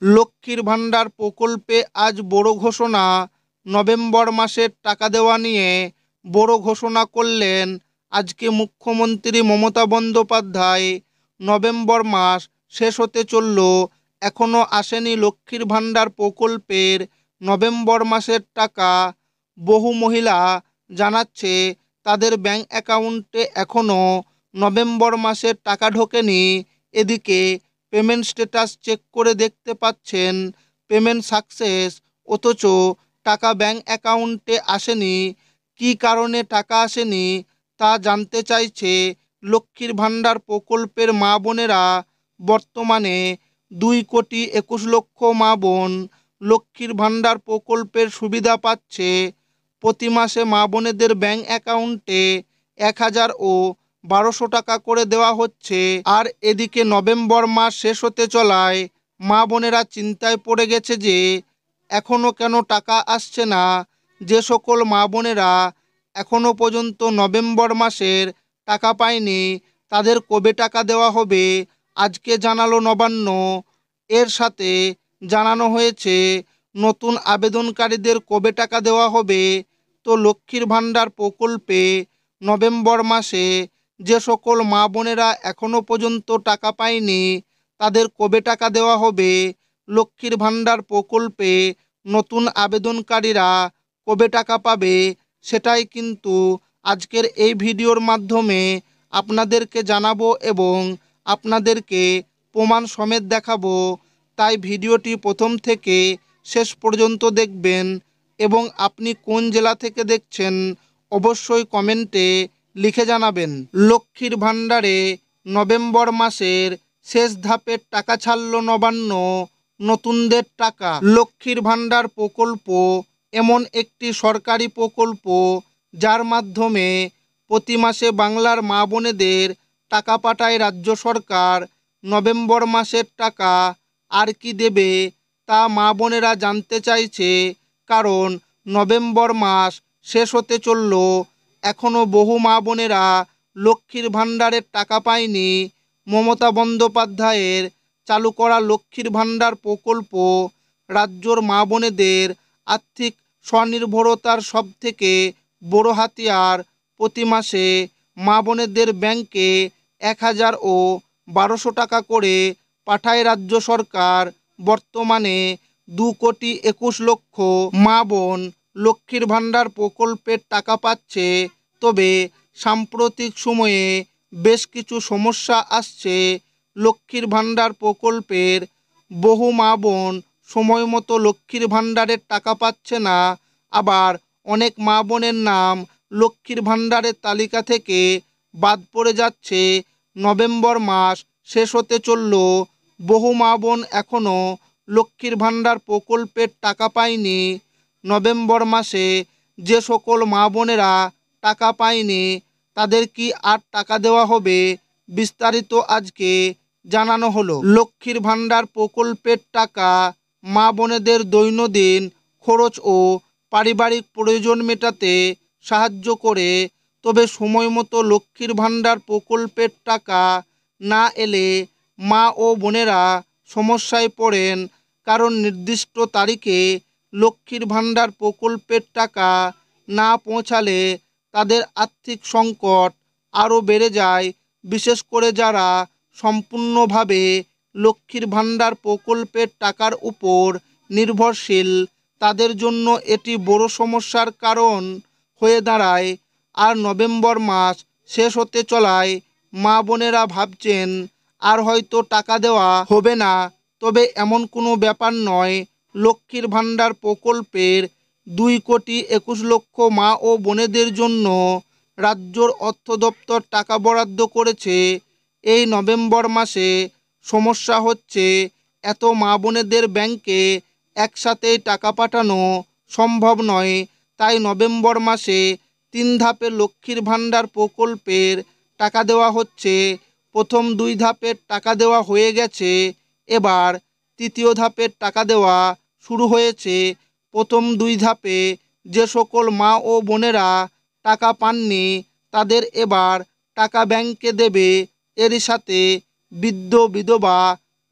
লক্ষ্মীর ভাণ্ডার প্রকল্পে আজ বড় ঘোষণা। নভেম্বর মাসের টাকা দেওয়া নিয়ে বড় ঘোষণা করলেন আজকে মুখ্যমন্ত্রী মমতা বন্দ্যোপাধ্যায়। নভেম্বর মাস শেষ হতে চলল, এখনও আসেনি লক্ষ্মীর ভাণ্ডার প্রকল্পের নভেম্বর মাসের টাকা। বহু মহিলা জানাচ্ছে তাদের ব্যাংক অ্যাকাউন্টে এখনও নভেম্বর মাসের টাকা ঢোকেনি। এদিকে পেমেন্ট স্ট্যাটাস চেক করে দেখতে পাচ্ছেন পেমেন্ট সাকসেস, অথচ টাকা ব্যাংক অ্যাকাউন্টে আসেনি। কী কারণে টাকা আসেনি তা জানতে চাইছে লক্ষ্মীর ভাণ্ডার প্রকল্পের মা বোনেরা। বর্তমানে 2,21,00,000 মা বোন লক্ষ্মীর ভাণ্ডার প্রকল্পের সুবিধা পাচ্ছে। প্রতি মাসে মা বোনেদের ব্যাংক অ্যাকাউন্টে 1,000 ও 1,200 টাকা করে দেওয়া হচ্ছে। আর এদিকে নভেম্বর মাস শেষ হতে চলায় মা বোনেরা চিন্তায় পড়ে গেছে যে এখনও কেন টাকা আসছে না। যে সকল মা বোনেরা এখনও পর্যন্ত নভেম্বর মাসের টাকা পায়নি তাদের কবে টাকা দেওয়া হবে আজকে জানালো নবান্ন। এর সাথে জানানো হয়েছে নতুন আবেদনকারীদের কবে টাকা দেওয়া হবে। তো লক্ষ্মীর ভাণ্ডার প্রকল্পে নভেম্বর মাসে যে সকল মা বোনেরা এখনও পর্যন্ত টাকা পায়নি তাদের কবে টাকা দেওয়া হবে, লক্ষ্মীর ভাণ্ডার প্রকল্পে নতুন আবেদনকারীরা কবে টাকা পাবে, সেটাই কিন্তু আজকের এই ভিডিওর মাধ্যমে আপনাদেরকে জানাবো এবং আপনাদেরকে প্রমাণ সমেত দেখাবো। তাই ভিডিওটি প্রথম থেকে শেষ পর্যন্ত দেখবেন এবং আপনি কোন জেলা থেকে দেখছেন অবশ্যই কমেন্টে লিখে জানাবেন। লক্ষ্মীর ভাণ্ডারে নভেম্বর মাসের শেষ ধাপের টাকা ছাড়ল নবান্ন, নতুনদের টাকা। লক্ষ্মীর ভাণ্ডার প্রকল্প এমন একটি সরকারি প্রকল্প যার মাধ্যমে প্রতি মাসে বাংলার মা বোনেদের টাকা পাঠায় রাজ্য সরকার। নভেম্বর মাসের টাকা আর কি দেবে তা মা বোনেরা জানতে চাইছে, কারণ নভেম্বর মাস শেষ হতে চলল, এখনও বহু মা বোনেরা লক্ষ্মীর ভাণ্ডারের টাকা পায়নি। মমতা বন্দ্যোপাধ্যায়ের চালু করা লক্ষ্মীর ভাণ্ডার প্রকল্প রাজ্যর মা বোনেদের আর্থিক স্বনির্ভরতার সবথেকে বড় হাতিয়ার। প্রতি মাসে মা বোনেদের ব্যাংকে 1,000 ও 1,200 টাকা করে পাঠায় রাজ্য সরকার। বর্তমানে 2,21,00,000 মা বোন লক্ষ্মীর ভাণ্ডার প্রকল্পের টাকা পাচ্ছে। তবে সাম্প্রতিক সময়ে বেশ কিছু সমস্যা আসছে। লক্ষ্মীর ভাণ্ডার প্রকল্পের বহু মা বোন সময় মতো লক্ষ্মীর ভাণ্ডারের টাকা পাচ্ছে না। আবার অনেক মা বোনের নাম লক্ষ্মীর ভাণ্ডারের তালিকা থেকে বাদ পড়ে যাচ্ছে। নভেম্বর মাস শেষ হতে চলল, বহু মা বোন এখনও লক্ষ্মীর ভাণ্ডার প্রকল্পের টাকা পায়নি। নভেম্বর মাসে যে সকল মা বোনেরা টাকা পায়নি তাদের কি আর টাকা দেওয়া হবে, বিস্তারিত আজকে জানানো হলো। লক্ষ্মীর ভাণ্ডার প্রকল্পের টাকা মা বোনেদের দৈনন্দিন খরচ ও পারিবারিক প্রয়োজন মেটাতে সাহায্য করে। তবে সময় মতো লক্ষ্মীর ভাণ্ডার প্রকল্পের টাকা না এলে মা ও বোনেরা সমস্যায় পড়েন, কারণ নির্দিষ্ট তারিখে লক্ষ্মীর ভাণ্ডার প্রকল্পের টাকা না পৌঁছালে তাদের আর্থিক সংকট আরও বেড়ে যায়। বিশেষ করে যারা সম্পূর্ণভাবে লক্ষ্মীর ভাণ্ডার প্রকল্পের টাকার উপর নির্ভরশীল তাদের জন্য এটি বড় সমস্যার কারণ হয়ে দাঁড়ায়। আর নভেম্বর মাস শেষ হতে চলায় মা বোনেরা ভাবছেন আর হয়তো টাকা দেওয়া হবে না। তবে এমন কোনো ব্যাপার নয়। লক্ষ্মীর ভাণ্ডার প্রকল্পের 2,21,00,000 মা ও বোনেদের জন্য রাজ্যর অর্থ দপ্তর টাকা বরাদ্দ করেছে। এই নভেম্বর মাসে সমস্যা হচ্ছে, এত মা বোনেদের ব্যাংকে একসাথেই টাকা পাঠানো সম্ভব নয়। তাই নভেম্বর মাসে 3 ধাপে লক্ষ্মীর ভাণ্ডার প্রকল্পের টাকা দেওয়া হচ্ছে। প্রথম 2 ধাপের টাকা দেওয়া হয়ে গেছে, এবার তৃতীয় ধাপের টাকা দেওয়া শুরু হয়েছে। প্রথম 2 ধাপে যে সকল মা ও বোনেরা টাকা পাননি তাদের এবার টাকা ব্যাংকে দেবে। এরই সাথে বৃদ্ধ বিধবা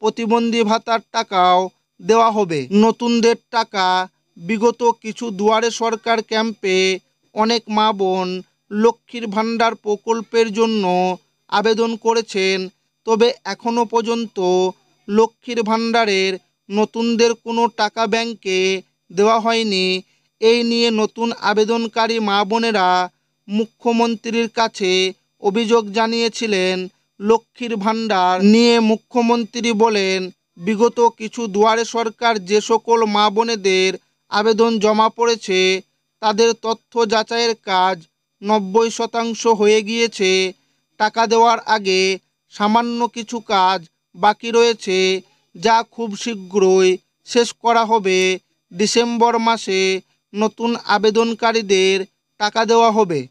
প্রতিবন্ধী ভাতার টাকাও দেওয়া হবে। নতুনদের টাকা। বিগত কিছু দুয়ারে সরকার ক্যাম্পে অনেক মা বোন লক্ষ্মীর ভাণ্ডার প্রকল্পের জন্য আবেদন করেছেন, তবে এখনও পর্যন্ত লক্ষ্মীর ভাণ্ডারের নতুনদের কোনো টাকা ব্যাংকে দেওয়া হয়নি। এই নিয়ে নতুন আবেদনকারী মা বোনেরা মুখ্যমন্ত্রীর কাছে অভিযোগ জানিয়েছিলেন। লক্ষ্মীর ভাণ্ডার নিয়ে মুখ্যমন্ত্রী বলেন, বিগত কিছু দুয়ারে সরকার যে সকল মা বোনেদের আবেদন জমা পড়েছে তাদের তথ্য যাচাইয়ের কাজ 90% হয়ে গিয়েছে। টাকা দেওয়ার আগে সামান্য কিছু কাজ বাকি রয়েছে, যা খুব শীঘ্রই শেষ করা হবে। ডিসেম্বর মাসে নতুন আবেদনকারীদের টাকা দেওয়া হবে।